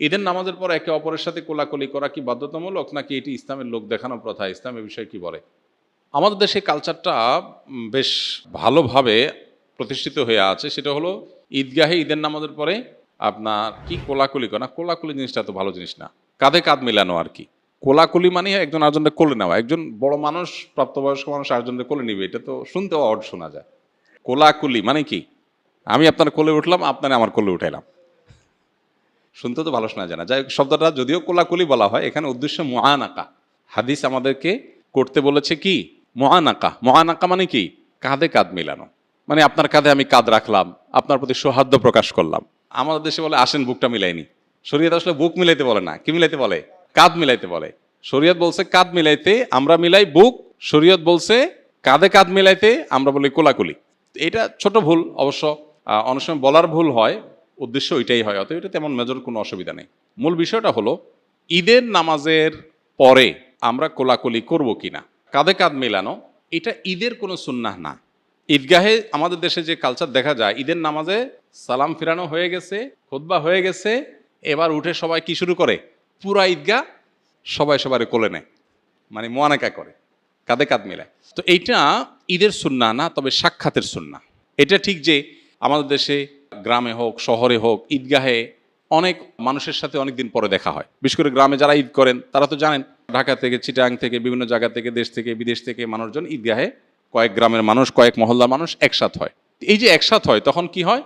ঈদের নামাজের পর একে অপরের সাথে কোলাকুলি করা কি বাধ্যতামূলক, নাকি এটি ইসলামের লোক দেখানো প্রথা? ইসলাম এ বিষয়ে কি বলে? আমাদের দেশে কালচারটা বেশ ভালোভাবে প্রতিষ্ঠিত হয়ে আছে। সেটা হলো ঈদগাহে ঈদের নামাজের পরে আপনার কি কোলাকুলি করা। কোলাকুলি জিনিসটা তো ভালো জিনিস না, কাঁধে কাঁধ মিলানো আর কি। কোলাকুলি মানে একজন আরেকজনকে কোলে নেওয়া। একজন বড় মানুষ, প্রাপ্তবয়স্ক মানুষ আরেকজনকে কোলে নিবে, এটা তো শুনতেও অড শোনা যায়। কোলাকুলি মানে কি? আমি আপনার কোলে উঠলাম, আপনারা আমার কোলে উঠাইলাম, শুনতে তো ভালো শোনা যায় না। যাই হোক, শব্দটা যদিও কোলাকুলি বলা হয়, এখানে উদ্দেশ্য মুআনাকা। হাদিস আমাদেরকে করতে বলেছে কি? মুআনাকা। মুআনাকা মানে কি? কাঁধে কাঁধ মিলানো। মানে আপনার কাঁধে আমি কাঁধ রাখলাম, আপনার প্রতি সৌহার্দ্য প্রকাশ করলাম। আমাদের দেশে বলে আসেন বুকটা মিলাইনি। শরীয়ত আসলে বুক মিলাইতে বলে না, কি মিলাইতে বলে? কাঁধ মিলাইতে বলে। শরীয়ত বলছে কাঁধ মিলাইতে, আমরা মিলাই বুক। শরীয়ত বলছে কাঁধে কাঁধ মিলাইতে, আমরা বলি কোলাকুলি। এটা ছোট ভুল অবশ্য, অনেক সময় বলার ভুল হয়, উদ্দেশ্য ওইটাই হয়, অতএব এটা তেমন মেজর কোনো অসুবিধা নেই। মূল বিষয়টা হলো ঈদের নামাজের পরে আমরা কোলাকুলি করব কিনা, কাঁধে কাঁধ মেলানো, এটা ঈদের কোনো সুন্নাহ না। ঈদগাহে আমাদের দেশে যে কালচার দেখা যায়, ঈদের নামাজে সালাম ফিরানো হয়ে গেছে, খুতবা হয়ে গেছে, এবার উঠে সবাই কি শুরু করে? পুরা ঈদগাহ সবাই সবারে কোলে নেয়, মানে মোয়ানাকা করে, কাঁধে কাঁধ মেলায়। তো এইটা ঈদের সুন্নাহ না, তবে সাক্ষাতের সুন্নাহ। এটা ঠিক যে আমাদের দেশে গ্রামে হোক শহরে হোক ঈদগাহে অনেক মানুষের সাথে অনেক দিন পরে দেখা হয়। বিশেষ করে গ্রামে যারা ঈদ করেন তারা তো জানেন, ঢাকা থেকে, চিটাগাং থেকে, বিভিন্ন জায়গা থেকে, দেশ থেকে, বিদেশ থেকে মানুষজন ঈদগাহে, কয়েক গ্রামের মানুষ, কয়েক মহল্লার মানুষ একসাথ হয়। এই যে একসাথ হয়, তখন কি হয়?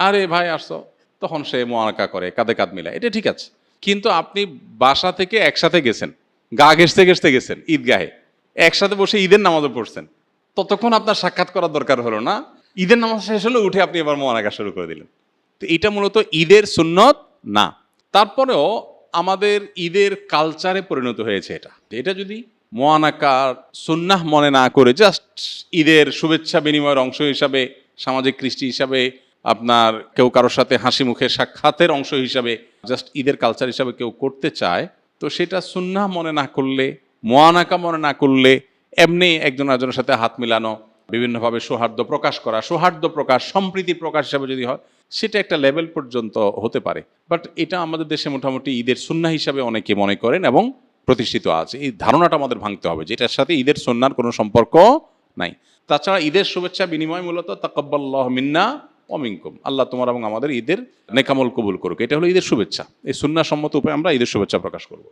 আরে ভাই আসছো, তখন সে মোয়ানাকা করে, কাঁধে কাঁধ মিলায়, এটা ঠিক আছে। কিন্তু আপনি বাসা থেকে একসাথে গেছেন, গা ঘেঁষতে ঘেঁষতে গেছেন ঈদগাহে, একসাথে বসে ঈদের নামাজও পড়ছেন, ততক্ষণ আপনার সাক্ষাৎ করার দরকার হলো না। ঈদের নামাজ শেষ হলে উঠে আপনি এবার মোয়ানাকা শুরু করে দিলেন। তো এটা মূলত ঈদের সুন্নত না। তারপরেও আমাদের ঈদের কালচারে পরিণত হয়েছে এটা। এটা যদি মোয়ানাকার সুন্নাহ মনে না করে জাস্ট ঈদের শুভেচ্ছা বিনিময়ের অংশ হিসাবে, সামাজিক কৃষ্টি হিসাবে, আপনার কেউ কারোর সাথে হাসি মুখে সাক্ষাতের অংশ হিসাবে জাস্ট ঈদের কালচার হিসাবে কেউ করতে চায়, তো সেটা সুন্নাহ মনে না করলে, মোয়ানাকা মনে না করলে, এমনি একজন আরেকজনের সাথে হাত মিলানো, বিভিন্নভাবে সৌহার্দ্য প্রকাশ করা, সৌহার্দ্য প্রকাশ, সম্প্রীতি প্রকাশ হিসাবে যদি হয়, সেটা একটা লেভেল পর্যন্ত হতে পারে। বাট এটা আমাদের দেশে মোটামুটি ঈদের সুন্নাহ হিসাবে অনেকে মনে করেন এবং প্রতিষ্ঠিত আছে। এই ধারণাটা আমাদের ভাঙতে হবে, যেটার সাথে ঈদের সুন্নাহর কোনো সম্পর্ক নাই। তাছাড়া ঈদের শুভেচ্ছা বিনিময় মূলত তাকাব্বালাল্লাহু মিন্না ওয়া মিনকুম, আল্লাহ তোমার এবং আমাদের ঈদের নেকামল কবুল করুক, এটা হলো ঈদের শুভেচ্ছা। এই সুন্নাহ সম্মত উপায়ে আমরা ঈদের শুভেচ্ছা প্রকাশ করব।